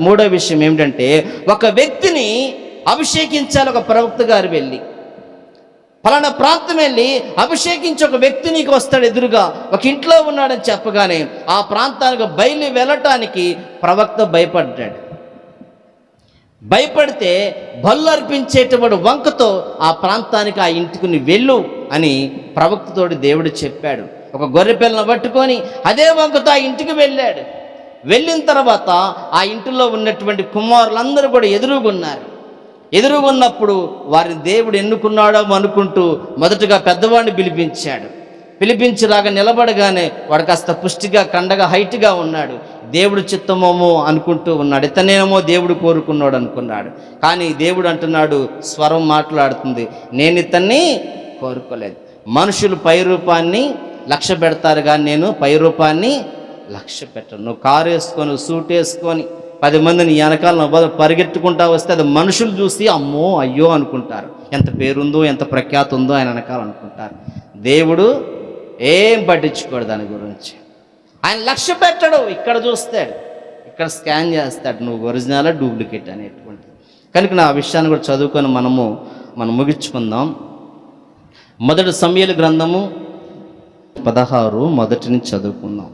మూడో విషయం ఏమిటంటే, ఒక వ్యక్తిని అభిషేకించాలి. ఒక ప్రవక్త గారు వెళ్ళి ఫలానా ప్రాంతం వెళ్ళి అభిషేకించి ఒక వ్యక్తి నీకు వస్తాడు ఎదురుగా, ఒక ఇంట్లో ఉన్నాడని చెప్పగానే ఆ ప్రాంతానికి బయలు వెళ్ళటానికి ప్రవక్త భయపడ్డాడు. భయపడితే బలు అర్పించేటువంటి వంకతో ఆ ప్రాంతానికి, ఆ ఇంటికి నువ్వు వెళ్ళు అని ప్రవక్తతోటి దేవుడు చెప్పాడు. ఒక గొర్రె పిల్లను పట్టుకొని అదే వంకతో ఆ ఇంటికి వెళ్ళాడు. వెళ్ళిన తర్వాత ఆ ఇంటిలో ఉన్నటువంటి కుమారులందరూ కూడా ఎదురుగున్నప్పుడు వారిని దేవుడు ఎన్నుకున్నాడో అనుకుంటూ మొదటగా పెద్దవాడిని పిలిపించిలాగా నిలబడగానే వాడు కాస్త పుష్టిగా కండగా హైట్గా ఉన్నాడు. దేవుడు చిత్తమేమో అనుకుంటూ ఉన్నాడు, ఇతనేమో దేవుడు కోరుకున్నాడు అనుకున్నాడు. కానీ దేవుడు అంటున్నాడు, స్వరం మాట్లాడుతుంది, నేను ఇతన్ని కోరుకోలేదు. మనుషులు పై రూపాన్ని లక్ష్య పెడతారు కానీ నేను పై రూపాన్ని లక్ష్య పెట్టను. నువ్వు కారు వేసుకొని సూట్ వేసుకొని 10 మంది నీ వెనకాల పరిగెత్తుకుంటా వస్తే అది మనుషులు చూసి అమ్మో అయ్యో అనుకుంటారు. ఎంత పేరుందో ఎంత ప్రఖ్యాతి ఉందో ఆయన వెనకాల అనుకుంటారు. దేవుడు ఏం పట్టించుకోడు దాని గురించి. ఆయన లక్ష్య పెట్టడు, ఇక్కడ చూస్తాడు, ఇక్కడ స్కాన్ చేస్తాడు, నువ్వు ఒరిజినల్ డూప్లికేట్ అనేటువంటిది. కనుక నా విషయాన్ని కూడా చదువుకొని మనం ముగించుకుందాం. మొదటి సమూయేలు గ్రంథము 16 మొదటి నుంచి చదువుకుందాం.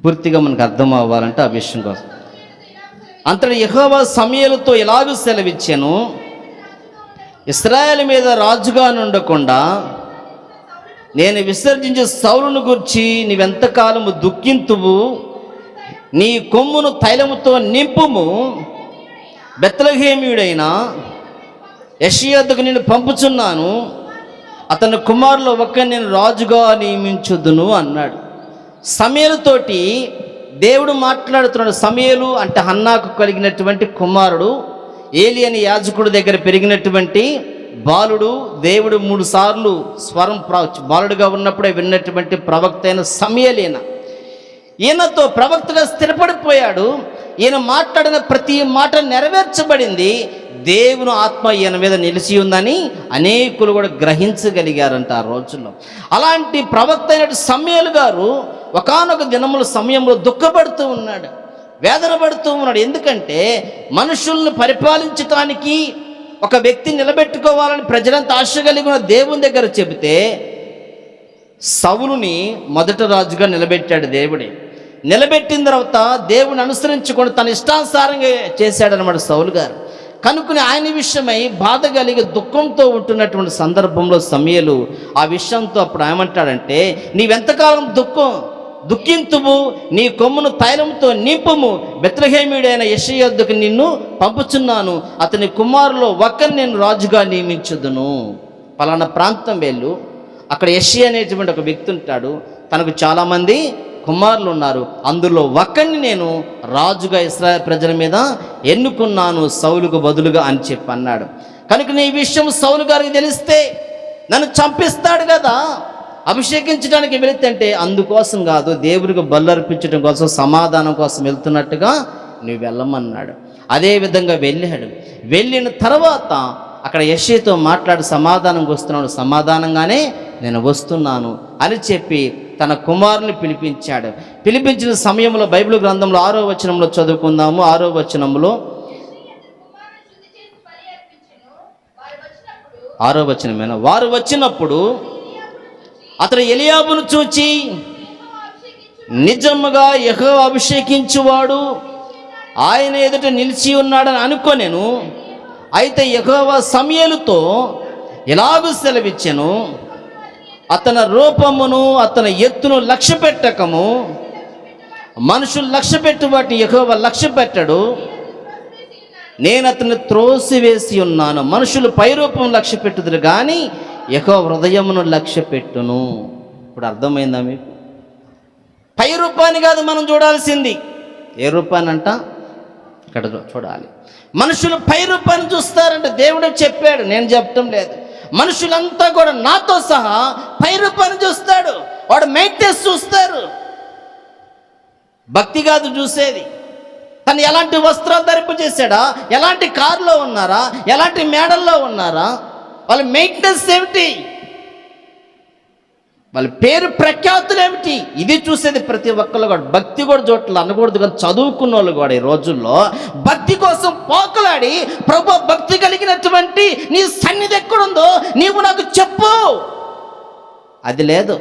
పూర్తిగా మనకు అర్థం అవ్వాలంటే ఆ విషయం కోసం. అంతటి యెహోవా సమూయేలుతో ఎలాగూ సెలవిచ్చాను, ఇశ్రాయేలు మీద రాజుగా నుండకుండా నేను విసర్జించే సౌలును గురించి నీవెంతకాలము దుఃఖింతువు, నీ కొమ్మును తైలముతో నింపుము, బెత్లెహేమీయుడైన యెషయా యొద్దకు నేను పంపుచున్నాను, అతని కుమారులో ఒక్కరిని నేను రాజుగా నియమించుదును అన్నాడు. సమూయేలుతోటి దేవుడు మాట్లాడుతున్నాడు. సమూయేలు అంటే హన్నాకు కలిగినటువంటి కుమారుడు, ఏలి అని యాజకుడి దగ్గర పెరిగినటువంటి బాలుడు. దేవుడు 3 సార్లు స్వరం బాలుడుగా ఉన్నప్పుడే విన్నటువంటి ప్రవక్త అయిన సమూయేలు. ఈయనతో ప్రవక్తగా స్థిరపడిపోయాడు. ఈయన మాట్లాడిన ప్రతి మాట నెరవేర్చబడింది. దేవుని ఆత్మ ఈయన మీద నిలిచి ఉందని అనేకులు కూడా గ్రహించగలిగారంట ఆ రోజుల్లో. అలాంటి ప్రవక్త అయినటువంటి సమూయేలు గారు ఒకానొక దినముల సమయంలో దుఃఖపడుతూ ఉన్నాడు, వేదన పడుతూ ఉన్నాడు. ఎందుకంటే మనుషుల్ని పరిపాలించటానికి ఒక వ్యక్తి నిలబెట్టుకోవాలని ప్రజలంతా ఆశ కలిగి ఉన్న దేవుని దగ్గర చెబితే సౌలుని మొదట రాజుగా నిలబెట్టాడు దేవుడే. నిలబెట్టిన తర్వాత దేవుని అనుసరించుకొని తన ఇష్టానుసారంగా చేశాడనమాట సౌలు గారు. కనుక్కుని ఆయన విషయమై బాధ కలిగి దుఃఖంతో ఉంటున్నటువంటి సందర్భంలో సమూయేలు ఆ విషయంతో అప్పుడు ఏమంటాడంటే, నీవెంతకాలం దుఃఖింతువు, నీ కొమ్మును తైలంతో నింపుము, బెత్లెహేమీయుడైన యెషయా యొద్దకు నిన్ను పంపుచున్నాను, అతని కుమారులో ఒక్కరిని నేను రాజుగా నియమించుదును. పలానా ప్రాంతం వెళ్ళు, అక్కడ యెషయా అనేటువంటి ఒక వ్యక్తి ఉంటాడు, తనకు చాలామంది కుమారులు ఉన్నారు, అందులో ఒక్కడిని నేను రాజుగా ఇశ్రాయేలు ప్రజల మీద ఎన్నుకున్నాను సౌలుకు బదులుగా అని చెప్పి అన్నాడు. కనుక నీ విషయం సౌలు గారికి తెలిస్తే నన్ను చంపిస్తాడు కదా, అభిషేకించడానికి వెళితే అందుకోసం కాదు, దేవుడికి బలు అర్పించడం కోసం సమాధానం కోసం వెళ్తున్నట్టుగా నువ్వు వెళ్ళమన్నాడు. అదేవిధంగా వెళ్ళాడు. వెళ్ళిన తర్వాత అక్కడ యెషయాతో మాట్లాడి సమాధానం వస్తున్నాడు. సమాధానంగానే నేను వస్తున్నాను అని చెప్పి తన కుమారుని పిలిపించాడు. పిలిపించిన సమయంలో బైబిల్ గ్రంథంలో 6వ వచనంలో చదువుకుందాము. 6వ వచనంలో 6వ వచనమేనా, వారు వచ్చినప్పుడు అతడు ఎలియాబును చూచి, నిజముగా యెహోవా అభిషేకించువాడు ఆయన ఎదుట నిలిచి ఉన్నాడని అనుకోనేను. అయితే యెహోవా సమూయేలుతో ఎలాగూ సెలవిచ్చెను, అతని రూపమును అతని ఎత్తును లక్ష్య పెట్టకము, మనుషులు లక్ష్య పెట్టు వాటిని యెహోవా లక్ష్య పెట్టడు, నేను అతన్ని త్రోసివేసి ఉన్నాను. మనుషులు పైరూపం లక్ష్య పెట్టుదురు కానీ యెహోవా హృదయమును లక్ష్య పెట్టును. ఇప్పుడు అర్థమైందా మీకు? పై రూపాన్ని కాదు మనం చూడాల్సింది, ఏ రూపాన్ని అంట ఇక్కడ చూడాలి. మనుషులు పై రూపాన్ని చూస్తారంటే దేవుడే చెప్పాడు, నేను చెప్పటం లేదు. మనుషులంతా కూడా నాతో సహా పై రూపాన్ని చూస్తాడు, వాడు మెయింటెన్స్ చూస్తారు. భక్తి కాదు చూసేది. తను ఎలాంటి వస్త్రాలు ధరింపు చేశాడా, ఎలాంటి కారులో ఉన్నారా, ఎలాంటి మేడల్లో ఉన్నారా, వాళ్ళ మెయింటెనెన్స్ ఏమిటి, వాళ్ళ పేరు ప్రఖ్యాతులు ఏమిటి? ఇది చూసేది ప్రతి ఒక్కళ్ళు కూడా. భక్తి కూడా చోట్ల అనకూడదు, కానీ చదువుకున్న వాళ్ళు కూడా ఈ రోజుల్లో భక్తి కోసం పోకలాడి, ప్రభు భక్తి కలిగినటువంటి నీ సన్నిధి ఎక్కడుందో నీవు నాకు చెప్పు, అది లేదు.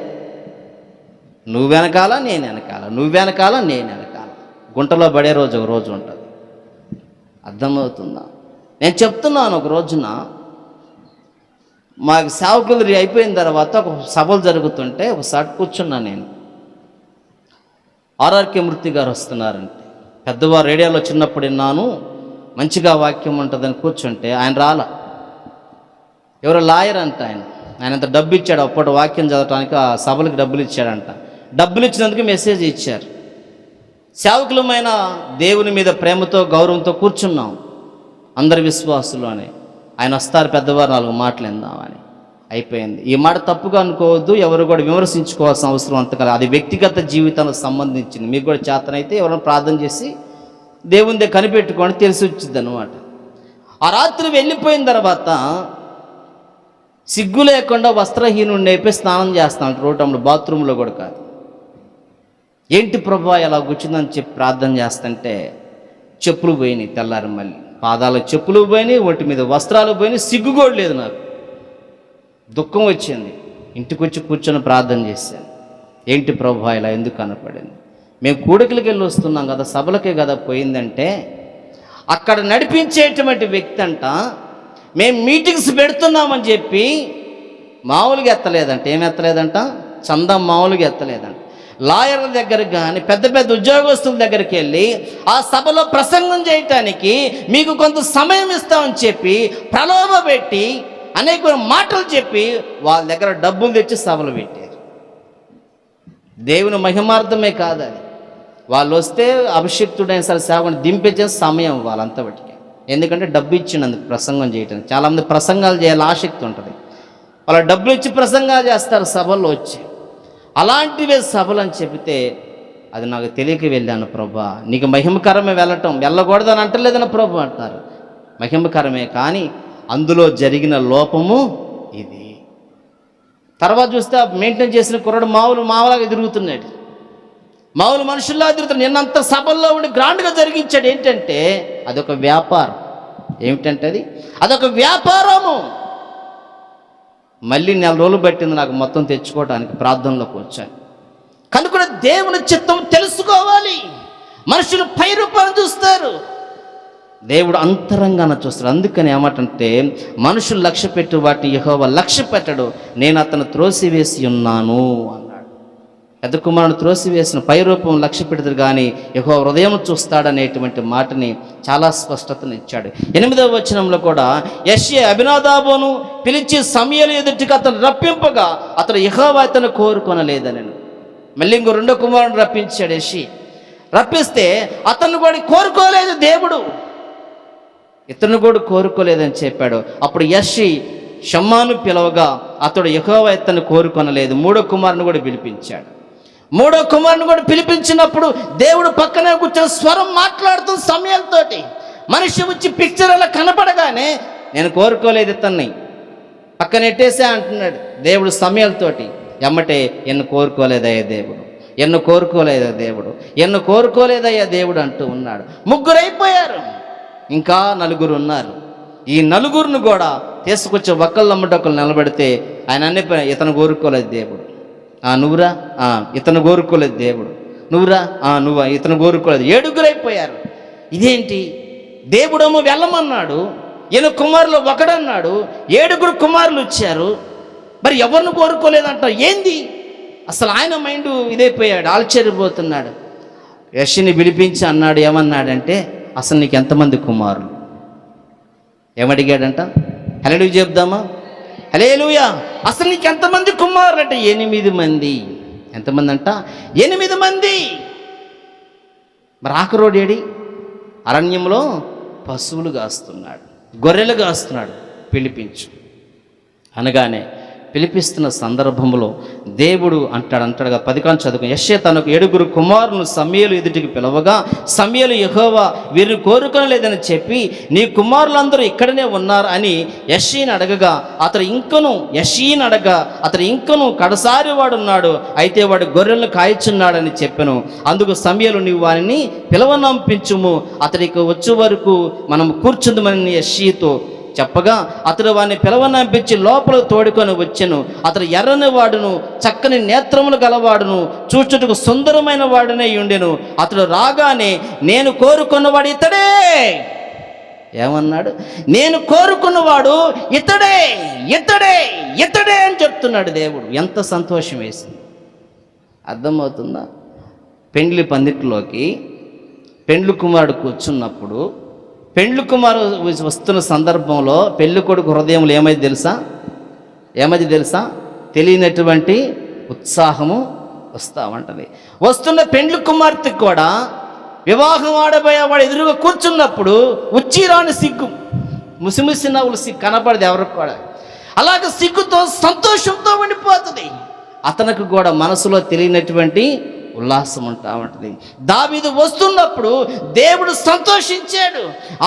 నువ్వు వెనకాల నేను వెనకాల, నువ్వు వెనకాల నేను వెనకాల, గుంటలో పడే రోజు ఒక రోజు ఉంటుంది. అర్థమవుతుందా? నేను చెప్తున్నాను, ఒక రోజున మాకు సేవకులు అయిపోయిన తర్వాత ఒక సభలు జరుగుతుంటే ఒకసారి కూర్చున్నా నేను. ఆర్ఆర్కే మూర్తి గారు వస్తున్నారంటే, పెద్దవారు రేడియోలో చిన్నప్పుడు విన్నాను, మంచిగా వాక్యం ఉంటుందని కూర్చుంటే ఆయన రాల. ఎవరో లాయర్ అంట, ఆయన అంత డబ్బు ఇచ్చాడు అప్పటి వాక్యం చదవటానికి, ఆ సభలకు డబ్బులు ఇచ్చాడంట. డబ్బులు ఇచ్చినందుకు మెసేజ్ ఇచ్చారు. సేవకులమైన దేవుని మీద ప్రేమతో గౌరవంతో కూర్చున్నాం అందరి విశ్వాసులు అని. ఆయన వస్తారు, పెద్దవారు 4 మాటలు విందామని. అయిపోయింది. ఈ మాట తప్పుగా అనుకోవద్దు, ఎవరు కూడా విమర్శించుకోవాల్సిన అవసరం అంతకాలం, అది వ్యక్తిగత జీవితానికి సంబంధించింది. మీకు కూడా చేతనైతే ఎవరైనా ప్రార్థన చేసి దేవుని కనిపెట్టుకొని తెలిసి వచ్చింది అనమాట. ఆ రాత్రి వెళ్ళిపోయిన తర్వాత సిగ్గు లేకుండా వస్త్రహీనుడిని అయిపోయి స్నానం చేస్తాను రోడ్డు, బాత్రూంలో కూడా కాదు. ఏంటి ప్రభా ఎలా కూర్చుందని చెప్పి ప్రార్థన చేస్తుంటే చెప్పులు పోయినాయి. తెల్లారి మళ్ళీ పాదాలకు చెప్పులు పోయినాయి, ఒంటి మీద వస్త్రాలు పోయినాయి. సిగ్గు కూడా లేదు నాకు, దుఃఖం వచ్చింది. ఇంటికి వచ్చి కూర్చొని ప్రార్థన చేశాను. ఏంటి ప్రభా ఇలా ఎందుకు కనపడింది? మేము కూడకిలకి వెళ్ళి వస్తున్నాం కదా, సభలకే కదా పోయిందంటే, అక్కడ నడిపించేటువంటి వ్యక్తి అంట మేము మీటింగ్స్ పెడుతున్నామని చెప్పి మామూలుగా ఎత్తలేదంట. ఏం ఎత్తలేదంట? చందా మామూలుగా ఎత్తలేదంట. లాయర్ల దగ్గరకు కానీ పెద్ద పెద్ద ఉద్యోగస్తుల దగ్గరికి వెళ్ళి ఆ సభలో ప్రసంగం చేయటానికి మీకు కొంత సమయం ఇస్తామని చెప్పి ప్రలోభ పెట్టి అనేక మాటలు చెప్పి వాళ్ళ దగ్గర డబ్బులు తెచ్చి సభలు పెట్టారు. దేవుని మహిమార్థమే కాదు అది. వాళ్ళు వస్తే అభిషిక్తుడైన సరే సేవకుని దింపేసే సమయం వాళ్ళంతా బట్టికి. ఎందుకంటే డబ్బు ఇచ్చినందుకు ప్రసంగం చేయటానికి. చాలామంది ప్రసంగాలు చేయాలి ఆసక్తి ఉంటుంది, వాళ్ళ డబ్బులు ఇచ్చి ప్రసంగాలు చేస్తారు సభల్లో వచ్చి. అలాంటివే సభలు అని చెబితే అది నాకు తెలియక వెళ్ళాను. ప్రభా నీకు మహిమకరమే వెళ్ళటం, వెళ్ళకూడదని అంటలేదని ప్రభు అంటారు. మహిమకరమే, కానీ అందులో జరిగిన లోపము ఇది. తర్వాత చూస్తే మెయింటైన్ చేసిన కుర్రాడు మామూలుగా తిరుగుతున్నాడు, మామూలు మనుషుల్లా తిరుగుతున్నాడు. నిన్నంత సభల్లో ఉండి గ్రాండ్గా జరిగించాడు. ఏంటంటే అదొక వ్యాపారం. ఏమిటంటే అదొక వ్యాపారము. మళ్ళీ 4 రోజులు పట్టింది నాకు మొత్తం తెచ్చుకోవడానికి. ప్రార్థనలోకి వచ్చాను. కనుక దేవుని చిత్తం తెలుసుకోవాలి. మనుషులు పై రూపాన్ని చూస్తారు, దేవుడు అంతరంగాన చూస్తాడు. అందుకని ఏమంటే మనుషులు లక్ష్య పెట్టు వాటి యెహోవా లక్ష్య పెట్టడు, నేను అతను త్రోసివేసి ఉన్నాను అన్నాడు. పెద్ద కుమారుడు త్రోసివేసిన పై రూపం లక్ష్య పెడతాడు, కానీ యెహోవా హృదయం చూస్తాడనేటువంటి మాటని చాలా స్పష్టతను ఇచ్చాడు. 8వ వచనంలో కూడా యెష్షయి అబీనాదాబును పిలిచి సమూయేలు ఎదుటికి అతను రప్పింపగా అతను యెహోవా అతను కోరుకొనలేదని. మళ్ళీ ఇంకో 2వ కుమారుడు రప్పించాడు. యెష్షయి రప్పిస్తే అతను కూడా కోరుకోలేదు దేవుడు, ఇతను కూడా కోరుకోలేదని చెప్పాడు. అప్పుడు యెష్షయి షమ్మాను పిలవగా అతడు యెహోవా అతను కోరుకొనలేదు. 3వ కుమారుని కూడా పిలిపించాడు. 3వ కుమారుని కూడా పిలిపించినప్పుడు దేవుడు పక్కనే కూర్చొని స్వరం మాట్లాడుతున్న సమయాలతోటి మనిషి వచ్చి పిక్చర్ అలా కనపడగానే నేను కోరుకోలేదు ఇతన్ని పక్కన ఎట్టేసా అంటున్నాడు దేవుడు సమయాలతోటి. ఎమ్మటే ఎన్ను కోరుకోలేదయ్యా దేవుడు, ఎన్ను కోరుకోలేదా దేవుడు, ఎన్ను కోరుకోలేదయ్యా దేవుడు అంటూ ఉన్నాడు. 3 అయిపోయారు, ఇంకా 4 ఉన్నారు. ఈ 4 కూడా తీసుకొచ్చి ఒకళ్ళమ్మటొకళ్ళు నిలబెడితే ఆయన అన్ని ఇతను కోరుకోలేదు దేవుడు, నువ్వురా, ఇతను కోరుకోలేదు దేవుడు, నువ్వురా, నువ్వా, ఇతను కోరుకోలేదు. 7 అయిపోయారు. ఇదేంటి? దేవుడేమో వెళ్ళమన్నాడు, ఈయన కుమారులు ఒకడన్నాడు, 7 కుమారులు వచ్చారు, మరి ఎవరిని కోరుకోలేదంట. ఏంది అసలు? ఆయన మైండ్ ఇదైపోయాడు, ఆశ్చర్యపోతున్నాడు. యెష్షయిని పిలిపించి అన్నాడు, ఏమన్నాడంటే అసలు నీకు ఎంతమంది కుమారులు? ఏమడిగాడంట? హల్లెలూయా చెప్దామా? హల్లెలూయా. అసలు నీకు ఎంతమంది కుమారులు అంటే 8 మంది. ఎంతమంది అంట? 8 మంది. మరి ఆఖరోడేడి? అరణ్యంలో పశువులు కాస్తున్నాడు, గొర్రెలు కాస్తున్నాడు. పిలిపించు అనగానే పిలిపిస్తున్న సందర్భంలో దేవుడు అంటాడుగా 10 చదువు, యెషయా తనకు 7 కుమారులను సమూయేలు ఎదుటికి పిలవగా సమూయేలు యెహోవా వీరిని కోరుకొనలేదని చెప్పి నీ కుమారులందరూ ఇక్కడనే ఉన్నారు అని యెషయాను అడగగా అతను ఇంకను కడసారి వాడున్నాడు, అయితే వాడు గొర్రెలను కాయచున్నాడని చెప్పెను. అందుకు సమూయేలు నీవు వారిని పిలవనంపించుము, అతడికి వచ్చే వరకు మనం కూర్చుందమని యెషయాతో చెప్పగా అతడు వాడిని పిలవనంపించి లోపల తోడుకొని వచ్చెను. అతడు ఎర్రని వాడును, చక్కని నేత్రములు గలవాడును, చూచుటకు సుందరమైన వాడునే ఉండెను. అతడు రాగానే నేను కోరుకున్నవాడు ఇతడే. ఏమన్నాడు? నేను కోరుకున్నవాడు ఇతడే ఇతడే ఇతడే అని చెప్తున్నాడు దేవుడు. ఎంత సంతోషం వేసింది, అర్థమవుతుందా? పెండ్లి పందిట్లోకి పెండ్లి కుమారుడు కూర్చున్నప్పుడు, పెండ్లి కుమారుడు వస్తున్న సందర్భంలో పెళ్లి కొడుకు హృదయంలో ఏమైంది తెలుసా? తెలియనటువంటి ఉత్సాహము వస్తూ ఉంటుంది. వస్తున్న పెండ్లి కుమార్తెకు కూడా వివాహం ఆడబోయేవాడు ఎదురుగా కూర్చున్నప్పుడు ఉచ్చిరాని సిగ్గు, ముసిముసి నవ్వులు సిగ్గు కనపడదు ఎవరికి కూడా. అలాగే సిగ్గుతో సంతోషంతో ఉండిపోతుంది. అతనికి కూడా మనసులో తెలియనటువంటి ఉల్లాసం ఉంటా ఉంటుంది. దావీదు వస్తున్నప్పుడు దేవుడు సంతోషించాడు,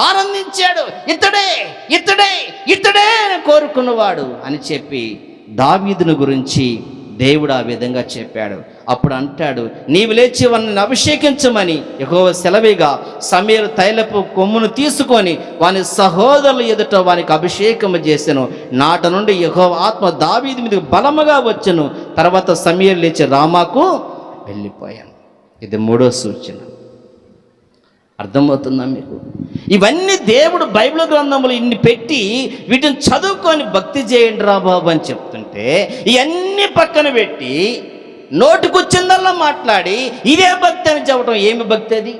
ఆనందించాడు. ఇతడే ఇతడే ఇతడే కోరుకున్నవాడు అని చెప్పి దావీదుని గురించి దేవుడు ఆ విధంగా చెప్పాడు. అప్పుడు అంటాడు, నీవు లేచి వారిని అభిషేకించమని యెహోవా సెలవిగా సమూయేలు తైలపు కొమ్మును తీసుకొని వాని సహోదరుల ఎదుట వానికి అభిషేకము చేసెను. నాట నుండి యెహోవా ఆత్మ దావీదు మీదకు బలముగా వచ్చెను. తర్వాత సమూయేలు లేచి రామాకు వెళ్ళిపోయాను. ఇది 3వ సూచన. అర్థమవుతుందా మీకు? ఇవన్నీ దేవుడు బైబిల్ గ్రంథంలో ఇన్ని పెట్టి వీటిని చదువుకొని భక్తి చేయండి రా బాబు అని చెప్తుంటే, ఇవన్నీ పక్కన పెట్టి నోటికొచ్చిందల్లా మాట్లాడి ఇదే భక్తి అని చెప్పడం ఏమి భక్తి అది?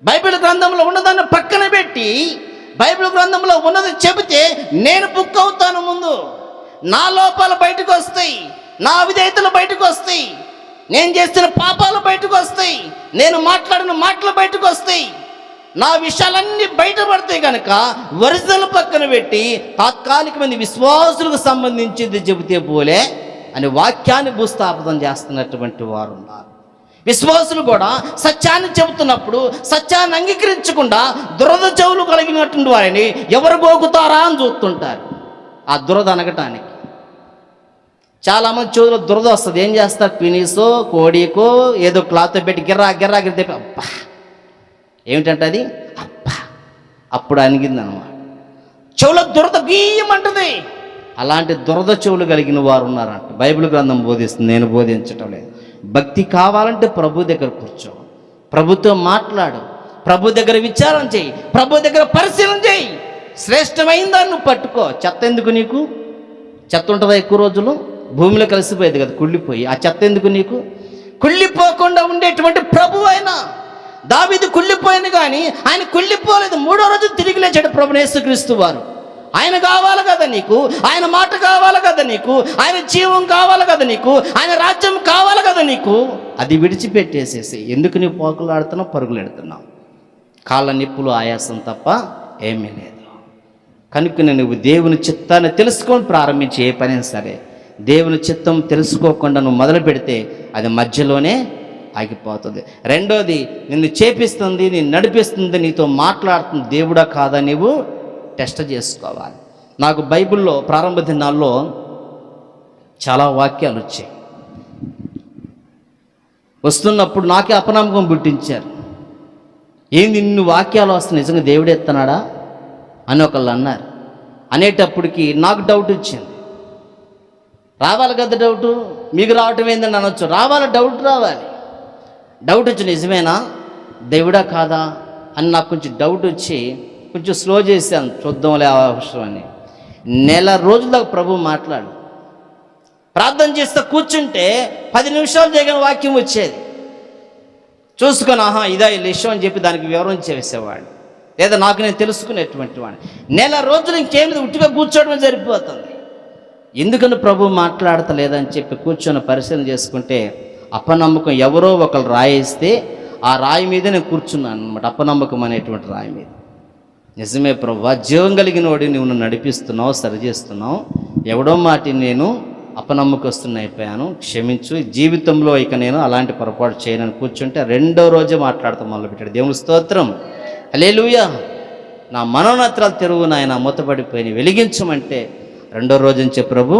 బైబిల్ గ్రంథంలో ఉన్నదాన్ని పక్కన పెట్టి బైబిల్ గ్రంథంలో ఉన్నది చెబితే నేను బుక్ అవుతాను. ముందు నా లోపాలు బయటకు వస్తాయి, నా అవిధేయతలు బయటకు వస్తాయి, నేను చేస్తున్న పాపాలు బయటకు వస్తాయి, నేను మాట్లాడిన మాటలు బయటకు వస్తాయి, నా విషయాలన్నీ బయటపడతాయి. కనుక ఒరిజినల్ పక్కన పెట్టి తాత్కాలికమైన విశ్వాసులకు సంబంధించింది చెబితే పోలే అని వాక్యాన్ని భూస్థాపితం చేస్తున్నటువంటి వారు ఉన్నారు. విశ్వాసులు కూడా సత్యాన్ని చెబుతున్నప్పుడు సత్యాన్ని అంగీకరించకుండా దురద చెవులు కలిగినటువంటి వారిని ఎవరు గోకుతారా అని చూస్తుంటారు. ఆ దురద అనగటానికి చాలామంది చెవులో దురద వస్తుంది. ఏం చేస్తారు? పినీసో కోడికో ఏదో క్లాత్ పెట్టి గిర్రా గిర్రా అబ్బా ఏమిటంటే అది అబ్బా అప్పుడు అనిగిందనమాట. చెవులో దురద గీయమంటుంది. అలాంటి దురద చెవులు కలిగిన వారు ఉన్నారంట. బైబిల్ గ్రంథం బోధిస్తుంది, నేను బోధించటం లేదు. భక్తి కావాలంటే ప్రభు దగ్గర కూర్చో, ప్రభుతో మాట్లాడు, ప్రభు దగ్గర విచారం చేయి, ప్రభు దగ్గర పరిశీలన చేయి. శ్రేష్టమైందా నువ్వు పట్టుకో. చెత్త ఎందుకు నీకు? చెత్త ఉంటుందా ఎక్కువ రోజులు? భూమిలో కలిసిపోయేది కదా కుళ్ళిపోయి. ఆ చెత్త ఎందుకు నీకు? కుళ్ళిపోకుండా ఉండేటువంటి ప్రభు అయినా దావీదు కుళ్ళిపోయింది, కానీ ఆయన కుళ్ళిపోలేదు. 3వ రోజు తిరిగి లేచాడు ప్రభు యేసుక్రీస్తు వారు. ఆయన కావాలి కదా నీకు, ఆయన మాట కావాలి కదా నీకు, ఆయన జీవం కావాలి కదా నీకు, ఆయన రాజ్యం కావాలి కదా నీకు. అది విడిచిపెట్టేసేసి ఎందుకు నీవు పోకులాడుతున్నావు, పరుగులు ఎడుతున్నావు? కాళ్ళ నిప్పులు ఆయాసం తప్ప ఏమీ లేదు. కనుక నువ్వు దేవుని చిత్తాన్ని తెలుసుకొని ప్రారంభించి ఏ పనైనా సరే, దేవుని చిత్తం తెలుసుకోకుండా నువ్వు మొదలు పెడితే అది మధ్యలోనే ఆగిపోతుంది. రెండోది, నిన్ను చేపిస్తుంది, నిన్ను నడిపిస్తుంది, నీతో మాట్లాడుతుంది దేవుడా కాదా నీవు టెస్ట్ చేసుకోవాలి. నాకు బైబిల్లో ప్రారంభ దినాల్లో చాలా వాక్యాలు వచ్చాయి. వస్తున్నప్పుడు నాకే అపనమ్మకం పుట్టించారు. ఏంది ఇన్ని వాక్యాలు వస్తున్నాయి, నిజంగా దేవుడు ఎత్తనాడా అని ఒకళ్ళు అన్నారు. అనేటప్పటికి నాకు డౌట్ వచ్చింది. రావాలి కదా డౌటు, మీకు రావటం ఏందని అనొచ్చు. రావాలి, డౌట్ రావాలి. డౌట్ వచ్చి నిజమేనా దేవుడా కాదా అని నాకు కొంచెం డౌట్ వచ్చి కొంచెం స్లో చేశాను, చూద్దాంలే అవసరం అని. 1 నెల రోజుల దాకా ప్రభు మాట్లాడు, ప్రార్థన చేస్తే కూర్చుంటే 10 నిమిషాలు జరిగిన వాక్యం వచ్చేది. చూసుకొని ఆహా ఇదా ఈ విషయం అని చెప్పి దానికి వివరం చేసేవాడు, లేదా నాకు నేను తెలుసుకునేటువంటి వాడిని. 1 నెల రోజులు ఇంకేం లేదు, ఉట్టిగా కూర్చోవడం సరిపోతుంది. ఎందుకని ప్రభు మాట్లాడతలేదని చెప్పి కూర్చొని పరిశీలన చేసుకుంటే అపనమ్మకం ఎవరో ఒకరు రాయిస్తే ఆ రాయి మీద నేను కూర్చున్నాను అనమాట. అపనమ్మకం అనేటువంటి రాయి మీద. నిజమే ప్రభు, జీవం కలిగిన వాడిని నువ్వు నడిపిస్తున్నావు, సరిచేస్తున్నావు, ఎవడో మాటి నేను అపనమ్మకస్తున్న అయిపోయాను, క్షమించు, జీవితంలో ఇక నేను అలాంటి పొరపాటు చేయనని కూర్చుంటే రెండో రోజే మాట్లాడతాం మొదలుపెట్టాడు. దేవుని స్తోత్రం, హల్లెలూయా. నా మనోనేత్రాలు తెరువు నాయన మూతపడిపోయి వెలిగించమంటే రెండో రోజు నుంచి ప్రభు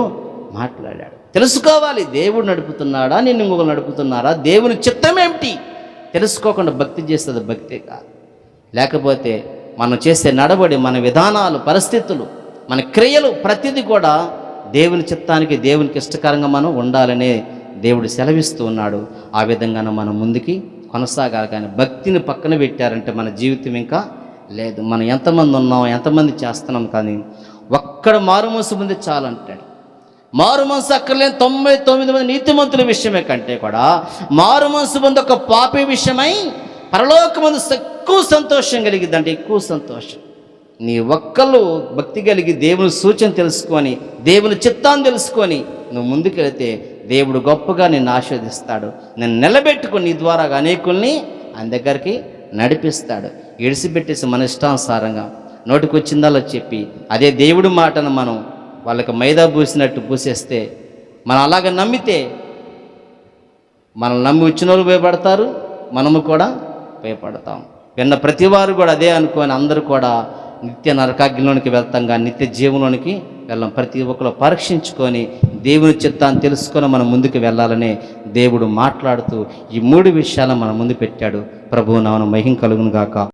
మాట్లాడాడు. తెలుసుకోవాలి, దేవుడు నడుపుతున్నాడా, నిన్ను ఇంకొకరు నడుపుతున్నారా, దేవుని చిత్తం ఏమిటి తెలుసుకోకుండా భక్తి చేస్తుంది భక్తి కాదు. లేకపోతే మనం చేసే నడబడి, మన విధానాలు, పరిస్థితులు, మన క్రియలు ప్రతిదీ కూడా దేవుని చిత్తానికి, దేవునికి ఇష్టకరంగా మనం ఉండాలనే దేవుడు సెలవిస్తూ ఉన్నాడు. ఆ విధంగానే మనం ముందుకి కొనసాగాలి. కానీ భక్తిని పక్కన పెట్టారంటే మన జీవితం ఇంకా లేదు. మనం ఎంతమంది ఉన్నాం, ఎంతమంది చేస్తున్నాం, కానీ ఒక్కడ మారుమనసు ముందు చాలంటాడు. మారుమనసు అక్కర్లేని 99 మంది నీతిమంతుల విషయమే కంటే కూడా మారుమనసు ముందు ఒక పాపి విషయమై పరలోకమందు ఎక్కువ సంతోషం కలిగిద్దంటే, ఎక్కువ సంతోషం. నీ ఒక్కళ్ళు భక్తి కలిగి దేవుని సూచన తెలుసుకొని, దేవుని చిత్తాన్ని తెలుసుకొని నువ్వు ముందుకెళితే దేవుడు గొప్పగా నిన్ను ఆశీర్వదిస్తాడు. నేను నిలబెట్టుకుని నీ ద్వారా అనేకుల్ని ఆయన దగ్గరికి నడిపిస్తాడు. ఇడిసిపెట్టేసి మన ఇష్టానుసారంగా నోటికి వచ్చిందల్లా చెప్పి అదే దేవుడి మాటను మనం వాళ్ళకి మైదా పూసినట్టు పూసేస్తే, మనం అలాగ నమ్మితే మనల్ని నమ్మి వచ్చిన వాళ్ళు భయపడతారు, మనము కూడా భయపడతాం. విన్న ప్రతి వారు కూడా అదే అనుకొని అందరూ కూడా నిత్య నరకాగ్నిలోనికి వెళ్తాం, కానీ నిత్య జీవంలోనికి వెళ్ళాం. ప్రతి ఒక్కరు పరీక్షించుకొని దేవుని చిత్తాన్ని తెలుసుకొని మనం ముందుకు వెళ్ళాలనే దేవుడు మాట్లాడుతూ ఈ 3 విషయాలను మన ముందు పెట్టాడు. ప్రభువు నామమున మహిమ కలుగును గాక.